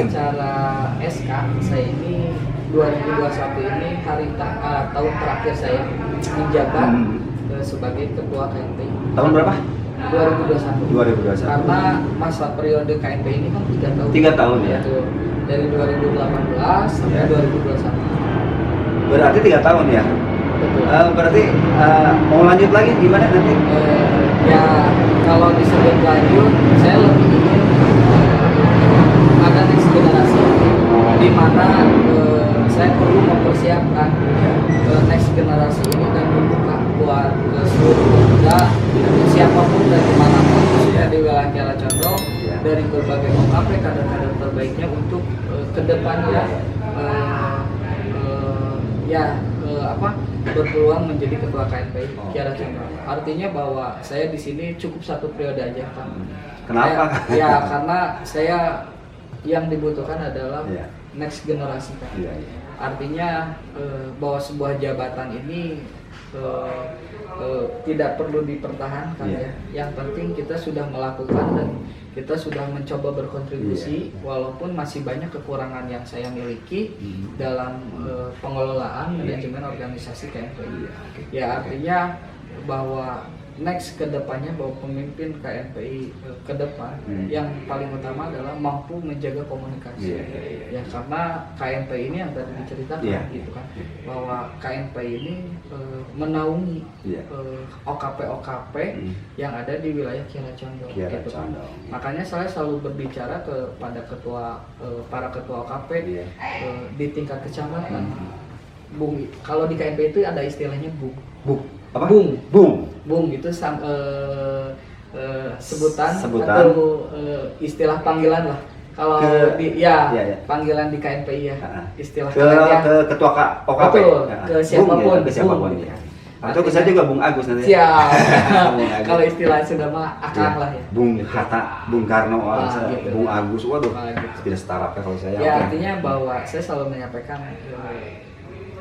secara SK saya ini 2021 ini tahun terakhir saya menjabat sebagai ketua KNPI. Tahun berapa? 2021. Karena masa periode KNPI ini kan 3 tahun. 3 tahun ya. Dari 2018 sampai 2021. Berarti 3 tahun ya. Betul. Berarti mau lanjut lagi gimana nanti? Ya kalau disebut lanjut, saya lebih ingin ada next generasi di mana saya perlu mempersiapkan next generasi ini dan membuka buat seluruh pemuda siapapun dan dimanapun di wilayah Kiara Condong dari berbagai OKP kader-kader terbaiknya untuk kedepannya berpeluang menjadi ketua KNPI Kiara Condong. Artinya bahwa saya di sini cukup 1 periode aja kan. Kenapa? Karena saya yang dibutuhkan adalah next generasi kan. Artinya bahwa sebuah jabatan ini tidak perlu dipertahankan ya. Yang penting kita sudah melakukan dan kita sudah mencoba berkontribusi walaupun masih banyak kekurangan yang saya miliki dalam pengelolaan manajemen organisasi KNPI. Ya artinya bahwa next ke depannya bahwa pemimpin KNPI ke depan yang paling utama adalah mampu menjaga komunikasi. Ya karena KNPI ini yang tadi diceritakan gitu kan bahwa KNPI ini menaungi OKP-OKP yang ada di wilayah Kiara Condong gitu kan. Makanya saya selalu berbicara kepada para ketua OKP di tingkat kecamatan. Bung, kalau di KNPI itu ada istilahnya bung. Apa? Bung itu sebutan atau istilah panggilan lah. Kalau panggilan di KNPI ya. Istilah ke ketua OKP. Betul, ke siapapun. Ke siapapun. Atau ke saya juga Bung Agus nanti. Siap. Kalau istilah sudah mah akang lah ya. Bung Hatta, Bung Karno, gitu. Bung Agus, waduh. Gitu. Tidak setara kalau saya. Ya artinya bahwa saya selalu menyampaikan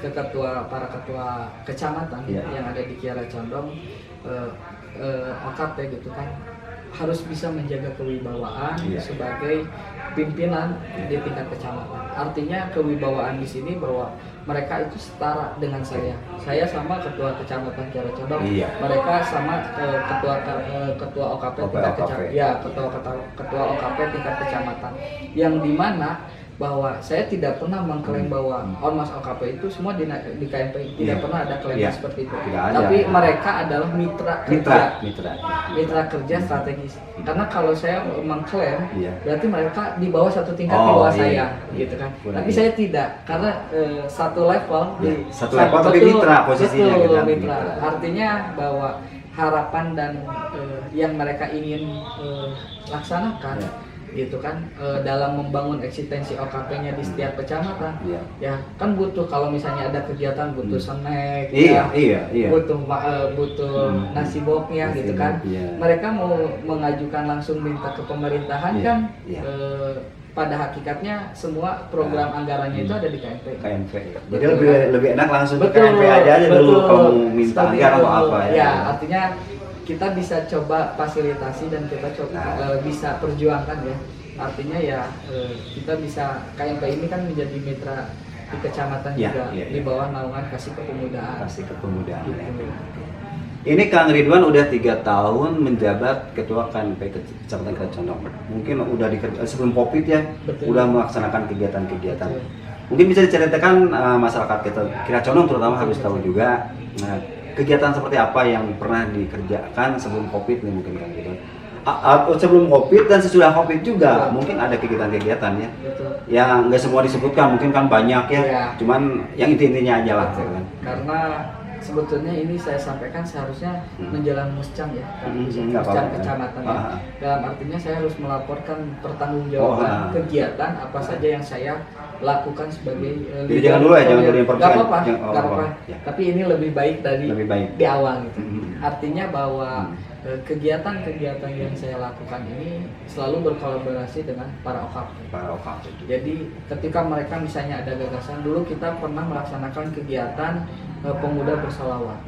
ke para ketua kecamatan yang ada di Kiara Condong, OKP gitu kan harus bisa menjaga kewibawaan sebagai pimpinan di tingkat kecamatan. Artinya kewibawaan di sini bahwa mereka itu setara dengan saya. Saya sama ketua kecamatan Kiara Condong, mereka sama ketua OKP tingkat kecamatan. Ketua OKP tingkat kecamatan. Yang dimana bahwa saya tidak pernah mengklaim bahwa ormas OKP itu semua di KNPI, tidak pernah ada klaim seperti itu. Tapi mereka adalah mitra kerja strategis. Karena kalau saya mengklaim, berarti mereka di bawah satu tingkat di bawah saya, gitu kan. Tapi saya tidak, karena satu level tapi mitra posisinya. Betul, mitra. Artinya bahwa harapan dan yang mereka ingin laksanakan gitu kan dalam membangun eksistensi OKP-nya di setiap kecamatan ya kan butuh, kalau misalnya ada kegiatan butuh snack butuh nasi boknya gitu kan. Mereka mau mengajukan langsung minta ke pemerintahan kan pada hakikatnya semua program anggarannya itu ada di KNPI. Jadi lebih enak langsung ke KNPI aja dulu kalau minta anggaran atau apa ya. Artinya kita bisa coba fasilitasi dan kita coba bisa perjuangkan ya. Artinya ya kita bisa, KNPI ini kan menjadi mitra di kecamatan juga di bawah naungan Kasih Kepemudaan. Ini Kang Ridwan udah 3 tahun menjabat ketua KNPI Kecamatan Kiara Condong. Mungkin udah sebelum Covid ya, udah melaksanakan kegiatan-kegiatan. Mungkin bisa diceritakan masyarakat Kiara Condong terutama harus tahu juga kegiatan seperti apa yang pernah dikerjakan sebelum Covid nih mungkin kan gitu. Sebelum Covid dan sesudah Covid juga mungkin ada kegiatan-kegiatan ya. Yang nggak semua disebutkan, mungkin kan banyak ya. Cuman yang intinya aja lah kan. Karena sebetulnya ini saya sampaikan seharusnya menjelang muscam ya, muscam kecamatan ya. Dalam artinya saya harus melaporkan pertanggungjawaban kegiatan apa saja yang saya lakukan sebagai jangan dulu ya, jangan dulu yang nggak apa-apa. Tapi ini lebih baik di awal gitu. Artinya bahwa kegiatan-kegiatan yang saya lakukan ini selalu berkolaborasi dengan para OKP. Para OKP itu. Jadi ketika mereka misalnya ada gagasan, dulu kita pernah melaksanakan kegiatan pemuda bersolawat.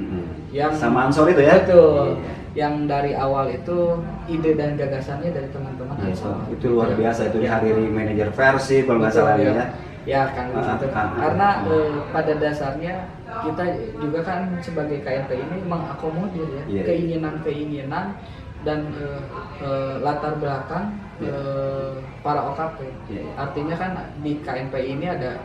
Yang sama Ansor itu ya? Betul. Iya. Yang dari awal itu ide dan gagasannya dari teman-teman Ansor. Itu luar biasa, itu dihadiri manajer Persib kalau nggak salah ya. Ya kan gitu. Karena pada dasarnya kita juga kan sebagai KNP ini mengakomodir ya keinginan-keinginan dan latar belakang para OKP. Artinya kan di KNP ini ada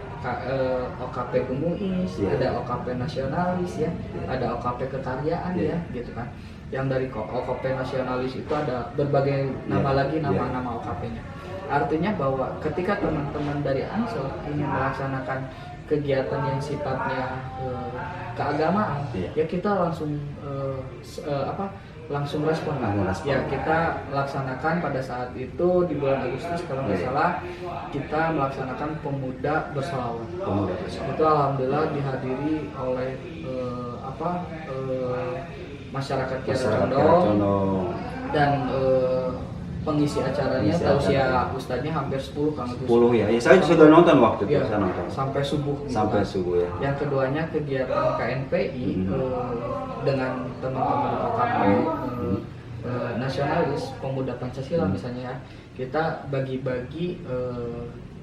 OKP Gemuis, ada OKP nasionalis ya, ada OKP kekaryaan ya, gitu kan. Yang dari OKP nasionalis itu ada berbagai nama lagi nama-nama OKP-nya. Artinya bahwa ketika teman-teman dari Ansor ingin melaksanakan kegiatan yang sifatnya keagamaan, ya kita langsung langsung respon. Ya kita laksanakan pada saat itu di bulan Agustus kalau nggak salah kita melaksanakan pemuda bersolawat. Itu alhamdulillah dihadiri oleh masyarakat Kiara Condong dan pengisi acaranya tausiah ustadznya hampir 10 Kang Agus. 10 ya. Saya sudah nonton waktu itu, saya nonton. Sampai subuh. Sampai subuh ya. Yang keduanya kegiatan KNPI dengan teman-teman OKP nasionalis pemuda Pancasila misalnya ya. Kita bagi-bagi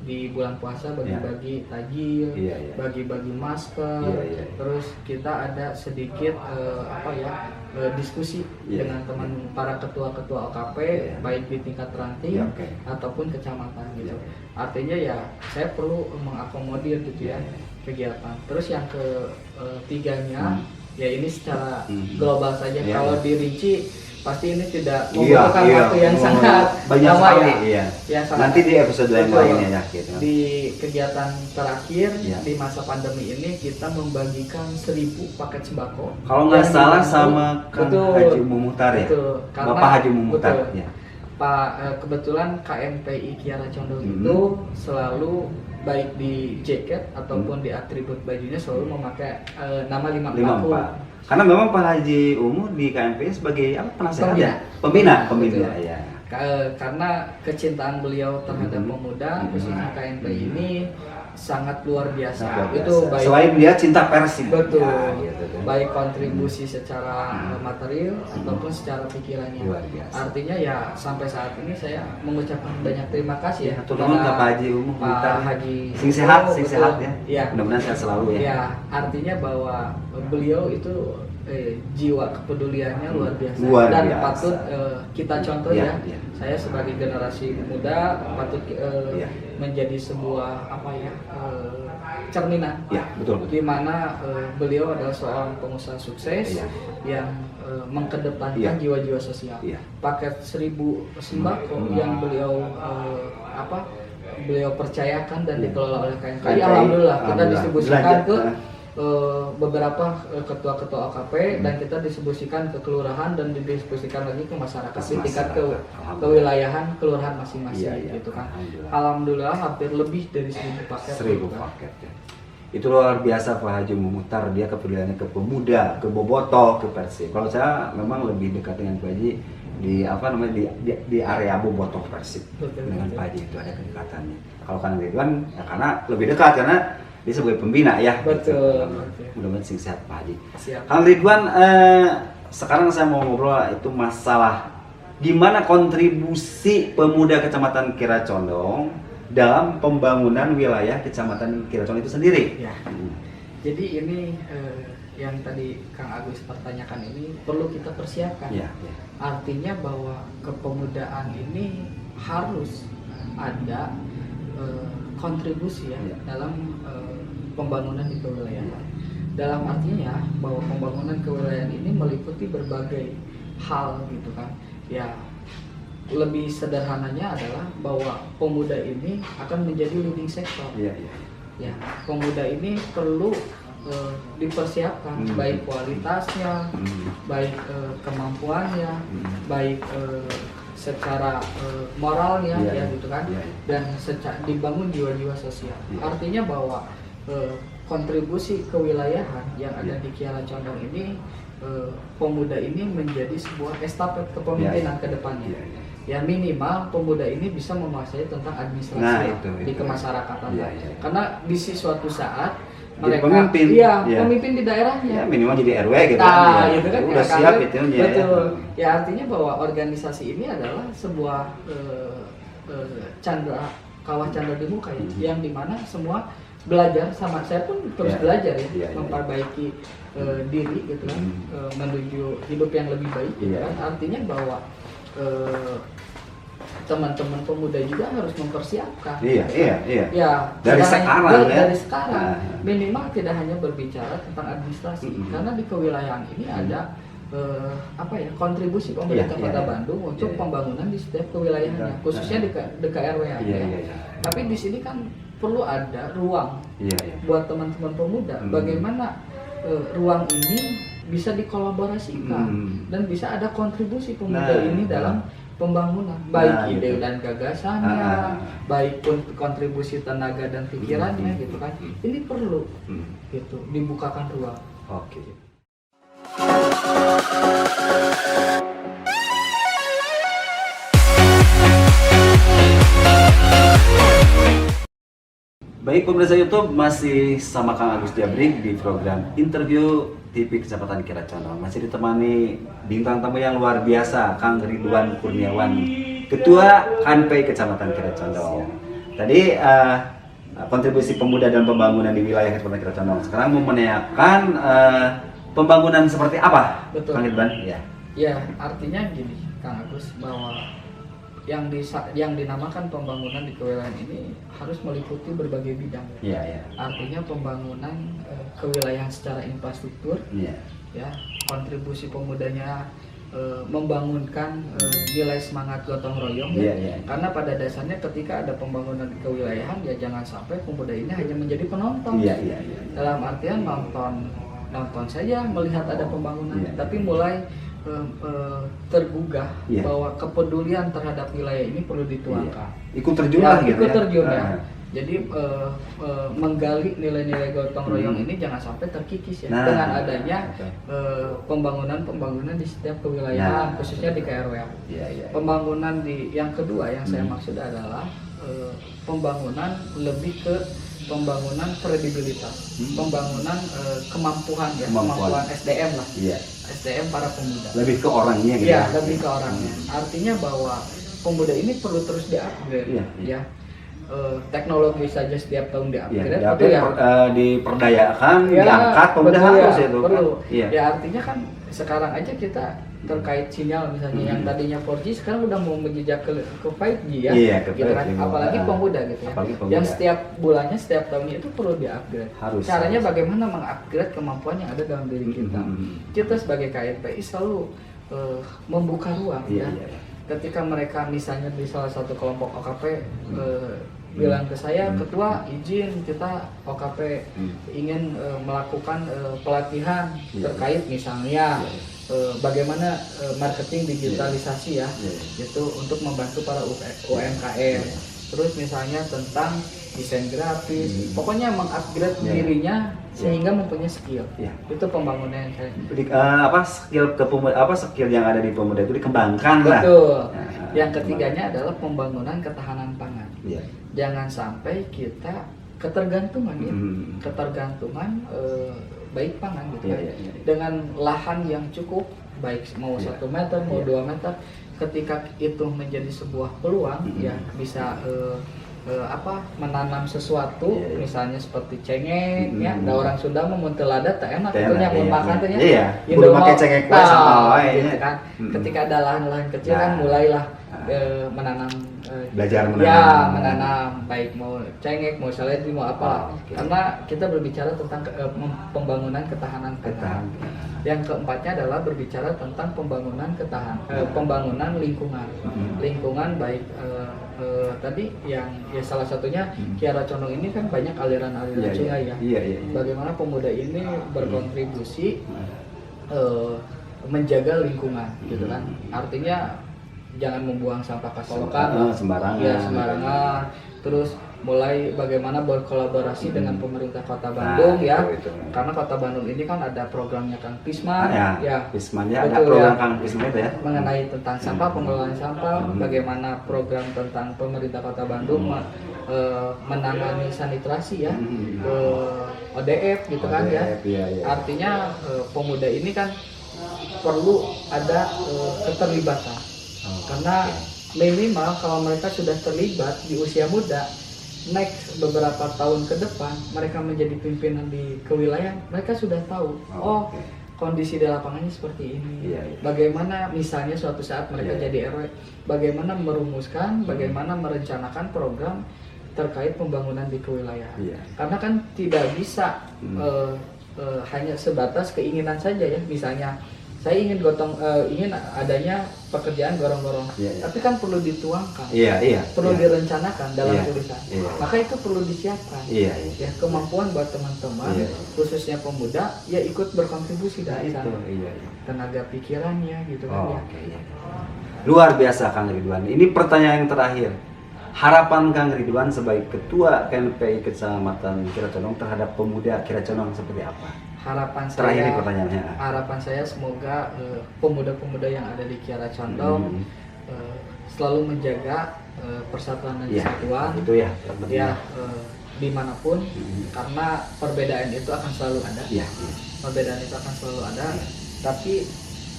di bulan puasa bagi-bagi tajil, bagi-bagi masker, terus kita ada sedikit diskusi dengan teman para ketua-ketua OKP baik di tingkat ranting ataupun kecamatan gitu. Artinya ya saya perlu mengakomodir gitu ya kegiatan. Terus yang ketiganya ya ini secara global saja. Kalau dirinci pasti ini tidak membutuhkan waktu yang sangat banyak lama sekali, ya. Nanti di episode yang lainnya ya gitu. Di kegiatan terakhir di masa pandemi ini kita membagikan 1000 paket sembako. Kalau nggak salah sama Kang Haji Mumuhtar ya. Bapak Haji Mumuhtar ya. Pak kebetulan KNPI Kiara Condong itu selalu baik di jaket ataupun di atribut bajunya selalu memakai nama 54. Karena memang Pak Haji Umuh di KNPI sebagai apa penasehat ya? Pembina ya. Karena kecintaan beliau terhadap pemuda khususnya KNPI ini sangat luar biasa. Itu baik selain dia cinta Persib. Betul. Baik kontribusi secara material ataupun secara pikirannya. Artinya ya sampai saat ini saya mengucapkan banyak terima kasih ya kepada Pak Haji Umuh, Pak Haji. Sing sehat ya. Mudah-mudahan sehat selalu ya. Ya, artinya bahwa beliau itu jiwa kepeduliannya luar biasa dan patut kita contoh ya. Saya sebagai generasi muda patut menjadi sebuah cerminan. Betul. Di mana beliau adalah seorang pengusaha sukses yang mengkedepankan jiwa-jiwa sosial. Paket 1000 sembako yang beliau beliau percayakan dan dikelola oleh KNPI. Alhamdulillah kita distribusikan ke beberapa ketua-ketua OKP dan kita distribusikan ke kelurahan dan didistribusikan lagi ke masyarakat di tingkat kewilayahan kelurahan masing-masing gitu kan. Alhamdulillah hampir lebih dari 1000 paket. 1000 paket ya. Itu luar biasa Pak Haji Mumuhtar, dia kepeduliannya ke pemuda, ke bobotoh, ke Persib. Kalau saya memang lebih dekat dengan Pak Haji di area bobotoh Persib. Dengan Pak Haji itu ada kedekatannya. Kalau Kang Ridwan ya karena lebih dekat karena dia sebagai pembina ya. Betul. Mudah-mudahan sing sehat Pak Haji. Siap. Kang Ridwan, sekarang saya mau ngobrol itu masalah gimana kontribusi pemuda Kecamatan Kiara Condong dalam pembangunan wilayah Kecamatan Kiara Condong itu sendiri. Ya. Jadi ini yang tadi Kang Agus pertanyakan ini perlu kita persiapkan. Artinya bahwa kepemudaan ini harus ada kontribusi dalam pembangunan di kewilayahan. Dalam artinya bahwa pembangunan kewilayahan ini meliputi berbagai hal gitu kan. Ya lebih sederhananya adalah bahwa pemuda ini akan menjadi leading sector. Ya, pemuda ini perlu dipersiapkan baik kualitasnya, baik kemampuannya, baik secara moralnya gitu kan, dan dibangun jiwa-jiwa sosial. Artinya bahwa kontribusi kewilayahan yang ada di Kiara Condong ini, pemuda ini menjadi sebuah estafet kepemimpinan ke depannya. Ya minimal pemuda ini bisa menguasai tentang administrasi di kemasyarakatan. Karena di suatu saat mereka pemimpin di daerahnya. Ya, minimal jadi RW gitu nah, itu kan udah siap itu ya. Betul. Ya artinya bahwa organisasi ini adalah sebuah kawah candra di muka ya, yang dimana semua belajar, sama saya pun terus belajar ya, memperbaiki diri gitu kan, menuju hidup yang lebih baik gitu kan. Artinya bahwa teman-teman pemuda juga harus mempersiapkan. Ya, dari sekarang dari sekarang minimal tidak hanya berbicara tentang administrasi, karena di kewilayahan ini ada kontribusi pemerintah Kota Bandung untuk pembangunan di setiap kewilayahannya, khususnya di KRW ya. Tapi di sini kan perlu ada ruang buat teman-teman pemuda, bagaimana ruang ini bisa dikolaborasikan dan bisa ada kontribusi pemuda ini dalam pembangunan, baik ide dan gagasannya, baik pun kontribusi tenaga dan pikirannya gitu kan. Ini perlu gitu dibukakan ruang. Oke. Baik pemirsa YouTube, masih sama Kang Agus Jabrik di program interview TV Kecamatan Kiara Condong. Masih ditemani bintang tamu yang luar biasa, Kang Ridwan Kurniawan, Ketua KANPEI Kecamatan Kiara Condong. Tadi kontribusi pemuda dan pembangunan di wilayah Kecamatan Kiara Condong. Sekarang mau menanyakan pembangunan seperti apa? Betul. Kang Ridwan? Ya, artinya gini, Kang Agus, bahwa yang dinamakan pembangunan di kewilayahan ini harus meliputi berbagai bidang. Artinya pembangunan kewilayahan secara infrastruktur, ya, kontribusi pemudanya membangunkan nilai semangat gotong royong, karena pada dasarnya ketika ada pembangunan di kewilayahan ya jangan sampai pemuda ini hanya menjadi penonton. Dalam artian nonton saja melihat ada pembangunan, tapi mulai tergugah bahwa kepedulian terhadap wilayah ini perlu dituangkan. Ikut terjun lah gitu. Ikut terjun ya. Jadi menggali nilai-nilai gotong royong ini jangan sampai terkikis ya, dengan adanya pembangunan di setiap kewilayahan, khususnya di KRW. Pembangunan yang kedua yang saya maksud adalah pembangunan lebih ke pembangunan kredibilitas, pembangunan kemampuan SDM lah. SDM para pemuda. Lebih ke orangnya gitu. Ya, lebih ke orangnya. Artinya bahwa pemuda ini perlu terus di-upgrade ya. Teknologi saja setiap tahun di-upgrade itu ya. Diperdayakan, diangkat, pemuda harus itu. Perlu. Ya artinya kan sekarang aja kita terkait sinyal misalnya yang tadinya 4G sekarang udah mau menjejak ke 5G ya. Gitu kan. Apalagi pemuda gitu ya. Yang setiap bulannya, setiap tahunnya itu perlu di-upgrade. Caranya bagaimana mengupgrade kemampuan yang ada dalam diri kita. Kita sebagai KNPI selalu membuka ruang ya. Ketika mereka misalnya di salah satu kelompok OKP bilang ke saya, ketua izin kita OKP ingin melakukan pelatihan terkait misalnya bagaimana marketing digitalisasi ya, itu untuk membantu para UMKM. Terus misalnya tentang desain grafis, pokoknya mengupgrade dirinya sehingga mempunyai skill. Itu pembangunan yang saya. Skill yang ada di pemuda itu dikembangkan lah. Betul. Yang ketiganya adalah pembangunan ketahanan pangan. Jangan sampai kita ketergantungan baik pangan gitu dengan lahan yang cukup, baik mau 1 meter mau 2 meter, ketika itu menjadi sebuah peluang ya bisa menanam sesuatu misalnya seperti cengek ya, ada orang Sunda mau muntelada tak enak itu yang makan tuh ya. Udah pakai cengek sama gitu kan. Ketika ada lahan-lahan kecil kan mulailah menanam belajar menanam. Menanam baik mau cengek mau seledri mau apa. Karena kita berbicara tentang pembangunan ketahanan pangan. Yang keempatnya adalah berbicara tentang pembangunan lingkungan. Lingkungan baik tadi yang salah satunya Kiara Condong ini kan banyak aliran-aliran sungai ya. Bagaimana pemuda ini berkontribusi menjaga lingkungan gitu kan. Artinya jangan membuang sampah ke solokan sembarangan. Ya, sembarangan. Terus mulai bagaimana berkolaborasi dengan pemerintah Kota Nah, Bandung ya. itu. Karena Kota Bandung ini kan ada programnya Kang Pisman ya. Pisman ya, ada Betul, program ya. Kang Pisman itu ya. Mengenai tentang sampah, pengelolaan sampah, bagaimana program tentang pemerintah Kota Bandung menangani sanitasi ya, ODF gitu kan ya. ODF, iya. Artinya pemuda ini kan perlu ada keterlibatan. Karena minimal kalau mereka sudah terlibat di usia muda, next beberapa tahun ke depan mereka menjadi pimpinan di kewilayahan, mereka sudah tahu kondisi di lapangannya seperti ini. Bagaimana misalnya suatu saat mereka jadi RW, bagaimana merumuskan, bagaimana merencanakan program terkait pembangunan di kewilayahan. Karena kan tidak bisa hanya sebatas keinginan saja ya. Misalnya saya ingin ingin adanya pekerjaan gorong-gorong, tapi kan perlu dituangkan, perlu direncanakan dalam tulisan. Maka itu perlu disiapkan. Ya, kemampuan buat teman-teman, khususnya pemuda, ya ikut berkontribusi dari sana. Tenaga pikirannya, gitu kan ya. Luar biasa Kang Ridwan. Ini pertanyaan yang terakhir. Harapan Kang Ridwan sebagai Ketua KNPI Kecamatan Kiracondong terhadap pemuda Kiracondong seperti apa? Harapan Terakhir saya, pertanyaannya. harapan saya semoga pemuda-pemuda yang ada di Kiara Condong selalu menjaga persatuan dan kesatuan. Itu ya. Dimanapun, karena perbedaan itu akan selalu ada. Perbedaan itu akan selalu ada. Tapi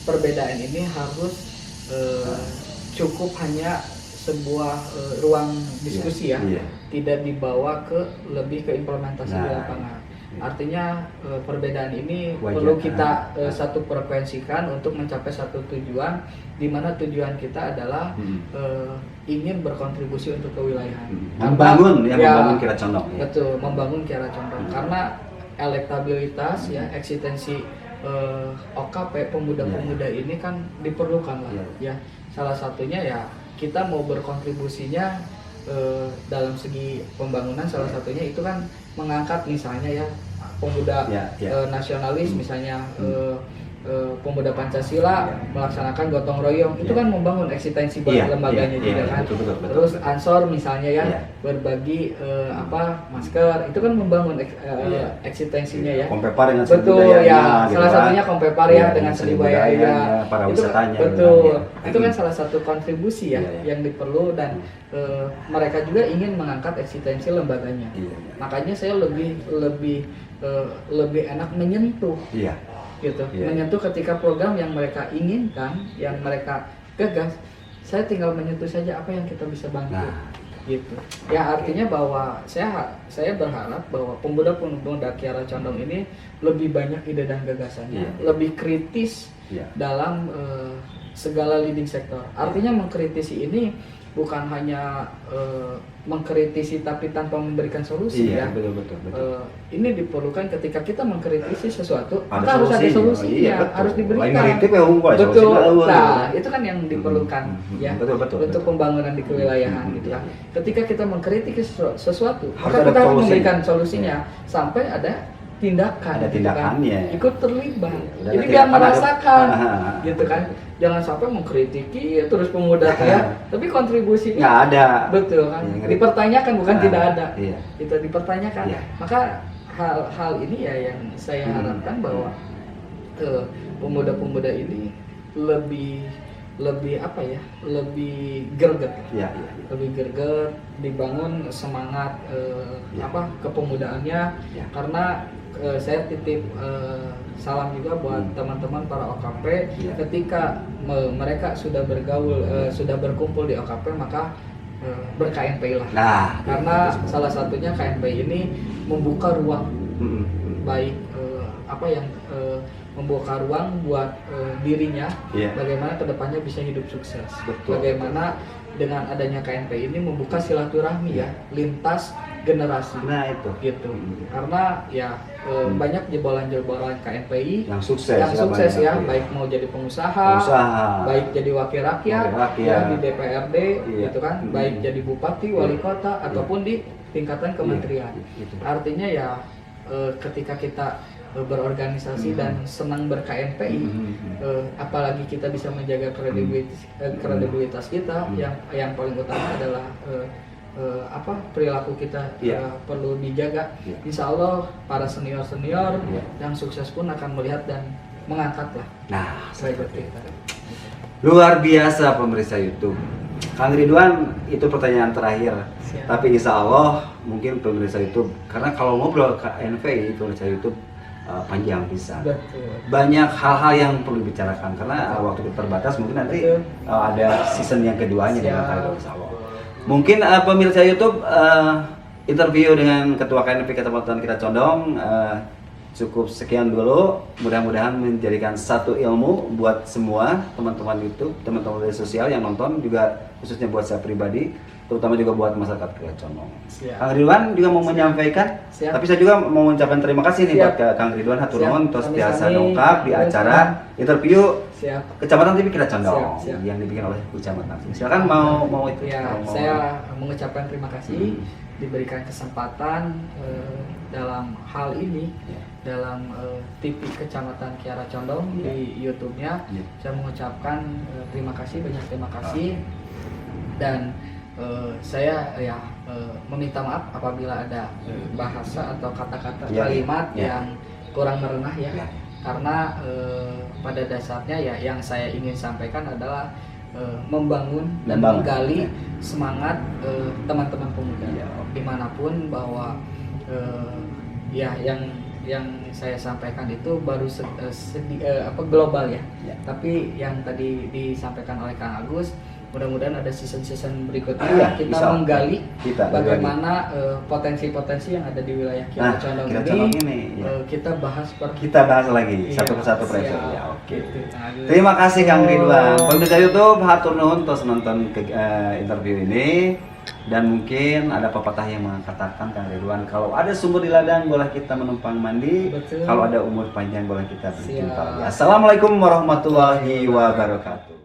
perbedaan ini harus cukup hanya sebuah ruang diskusi tidak dibawa lebih ke implementasi di lapangan. Artinya perbedaan ini perlu kita satu frekuensikan untuk mencapai satu tujuan, di mana tujuan kita adalah ingin berkontribusi untuk kewilayahan. Membangun Kiracondong. Betul, membangun Kiracondong. Karena elektabilitas eksistensi OKP pemuda-pemuda ini kan diperlukan lah. Ya, salah satunya ya kita mau berkontribusinya dalam segi pembangunan, salah satunya itu kan mengangkat misalnya ya pemuda nasionalis, misalnya pemuda Pancasila melaksanakan gotong royong, itu kan membangun eksistensi buat lembaganya juga kan. Betul. Terus Ansor misalnya ya berbagi masker, itu kan membangun eksistensinya ya. Kompepar dengan seni betul budayanya, ya, gitu salah kan. satunya Kompepar ya dengan seni budayanya, para itu wisatanya. betul. Itu kan salah satu kontribusi ya yang diperlu, dan mereka juga ingin mengangkat eksistensi lembaganya. Makanya saya lebih enak menyentuh. Gitu, menyentuh ketika program yang mereka inginkan, yang mereka gagas, saya tinggal menyentuh saja apa yang kita bisa bantu. Gitu. Ya artinya bahwa saya berharap bahwa pemuda-pemuda Kiara Condong ini lebih banyak ide dan gagasannya, lebih kritis dalam segala leading sektor. Artinya mengkritisi ini bukan hanya mengkritisi tapi tanpa memberikan solusi ya. Betul. Ini diperlukan ketika kita mengkritisi sesuatu, Ada maka harus ada solusinya, harus diberikan. Betul. Nah, itu kan yang diperlukan ya. Betul. Untuk pembangunan di kewilayahan gitu kan. Ketika kita mengkritik sesuatu, Harus maka ada kita harus solusi. memberikan solusinya sampai ada tindakan. Ada tindakannya. Gitu kan. Ikut terlibat. Udah Jadi ada biar tindakan, merasakan ada. gitu kan. Jangan sampai mengkritiki terus pemuda ya, tapi kontribusinya nggak ada. Betul kan. Dipertanyakan, bukan tidak ada. Iya. Itu dipertanyakan. Maka hal ini ya yang saya harapkan bahwa pemuda-pemuda ini lebih apa ya, lebih greget, lebih greget, dibangun semangat kepemudanya. Karena saya titip salam juga buat teman-teman para OKP, ketika mereka sudah bergaul, sudah berkumpul di OKP, maka ber-KNPI lah. Karena salah satunya KNPI ini membuka ruang, baik membuka ruang buat dirinya, bagaimana kedepannya bisa hidup sukses. Bagaimana dengan adanya KNPI ini membuka silaturahmi lintas generasi. Nah itu. Gitu. Karena ya banyak jebolan-jebolan KNPI yang sukses ya, baik mau jadi pengusaha, baik jadi wakil rakyat ya, di DPRD gitu kan, baik jadi bupati, wali kota ataupun di tingkatan kementerian. Artinya ya ketika kita berorganisasi dan senang ber-KNPI, apalagi kita bisa menjaga kredibilitas kita, yang paling utama adalah perilaku kita perlu dijaga. Insya Allah para senior yang sukses pun akan melihat dan mengangkat lah. Nah, seperti itu. Luar biasa pemirsa YouTube. Kang Ridwan, itu pertanyaan terakhir. Siap. Tapi insya Allah mungkin pemirsa YouTube, karena kalau ngobrol ke NVI pemirsa YouTube panjang bisa. Betul. Banyak hal-hal yang perlu dibicarakan karena waktu kita terbatas. Mungkin nanti ada season yang keduanya dengan Kang Ridwan insya Allah. Mungkin pemirsa YouTube interview dengan Ketua KNP Kecamatan Kita Condong cukup sekian dulu. Mudah-mudahan menjadikan satu ilmu buat semua teman-teman YouTube, teman-teman media sosial yang nonton, juga khususnya buat saya pribadi, terutama juga buat masyarakat Kita Condong. Kang Ridwan juga mau menyampaikan, tapi saya juga mau mengucapkan terima kasih nih buat Kang Ridwan hatur nuhun tos biasa dongkap di acara interview Kecamatan TV Kita Condong yang dibikin oleh Bu Camat langsung. Silakan mau itu. Ya, saya mengucapkan terima kasih diberikan kesempatan dalam hal ini, dalam TV Kecamatan Kiara Condong di YouTube-nya. Saya mengucapkan terima kasih, banyak terima kasih, dan saya meminta maaf apabila ada bahasa atau kata-kata kalimat yang kurang merenah karena pada dasarnya yang saya ingin sampaikan adalah membangun dan menggali semangat teman-teman pemuda dimanapun, bahwa yang saya sampaikan itu baru global tapi yang tadi disampaikan oleh Kang Agus, mudah-mudahan ada season berikutnya kita menggali bagaimana potensi-potensi yang ada di wilayah Kiara Condong ini. Kita bahas lagi satu persatu presiden. Oke. Terima kasih Kang Ridwan. Pemirsa YouTube, hatur nuhun tos nonton interview ini. Dan mungkin ada pepatah yang mengatakan Kang Ridwan, kalau ada sumur di ladang boleh kita menumpang mandi. Betul. Kalau ada umur panjang boleh kita berjumpa. Assalamualaikum warahmatullahi wabarakatuh.